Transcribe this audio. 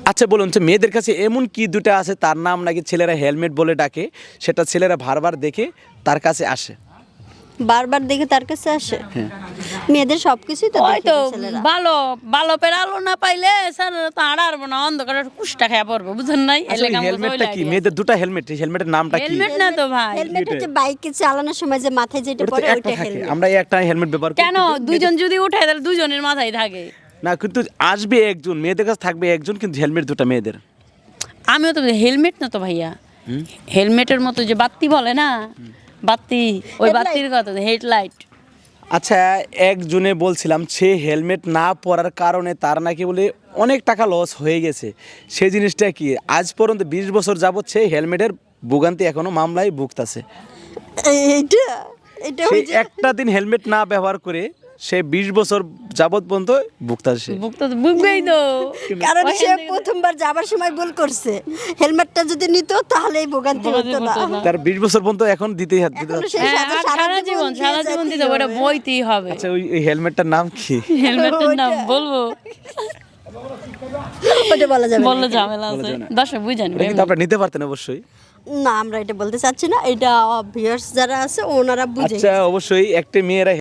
আচ্ছা বলুন যে মেয়েদের কাছে এমন কি দুটো আছে তার নাম নাকি ছেলেরা হেলমেট বলে ডাকে, সেটা ছেলেরা বারবার দেখে তার কাছে আসে? বারবার দেখে তার কাছে আসে। মেয়েদের সবকিছুই তো ওই দেখে তো ছেলেরা। ভালো ভালো পের আলো না পাইলে স্যার তো আড়ারবো না, অন্ধকারে কুষ্টা খেয়ে পড়বো, বুঝেন নাই? আচ্ছা ওই হেলমেটটা কি মেয়েদের দুটো হেলমেট, এই হেলমেটের নামটা কি? হেলমেট না তো ভাই। হেলমেট হচ্ছে বাইকে চালানোর সময় যে মাথায় যেটা ওটা তো পরে একটা ওইটা থাকে, হেলমেট। আমরা এই একটা হেলমেট ব্যবহার করি। কেন দুজন যদি উঠে তাহলে দুজনের মাথায় থাকে। না কিন্তু আসবে একজন, মেয়েদের কাছে থাকবে একজন, কিন্তু হেলমেট দুটো মেয়েদের। আমিও তো হেলমেট না তো ভাইয়া, হেলমেটের মতো যে বাতি বলে না, বাতি, ওই Headlight. বাতির কথা হেডলাইট। আচ্ছা একজনে বলছিলাম সে হেলমেট না পরার কারণে তার নাকি বলে অনেক টাকা লস হয়ে গেছে, সেই জিনিসটা কি? আজ পর্যন্ত 20 বছর যাবৎ সে হেলমেটের ভোগান্তি এখনো মামলায় ভুগতাছে। এইটা এটা সে ওই যে একটা দিন হেলমেট না ব্যবহার করে সে 20 বছর যাবৎ পর্যন্ত ভুগতাছে। বুকটা তো বুকবেই তো। কারণ ওইখান সে থেকে- প্রথমবার যাবার সময় ভুল করছে। হেলমেটটা যদি নিত তাহলে এই ভোগান্তি হতো না। তার 20 বছর পর্যন্ত এখন দিতেই এখনো হচ্ছে। সে হ্যাঁ, সাথে আর সারা জীবন দিতে হবে, ওটা বইতেই হবে। আচ্ছা ওই হেলমেটটার নাম কি? হেলমেটের নাম বলবো? ওটা বলা যাবে না। বললে ঝামেলা আছে, দর্শক বুঝেন। এটা কিন্তু আপনারা নিতে পারতেন অবশ্যই। না আমরা এটা বলতে চাচ্ছি না, এটা ভিউয়ার্স যারা আছে ওনারা বুঝে আচ্ছা অবশ্যই একটা মেয়েরা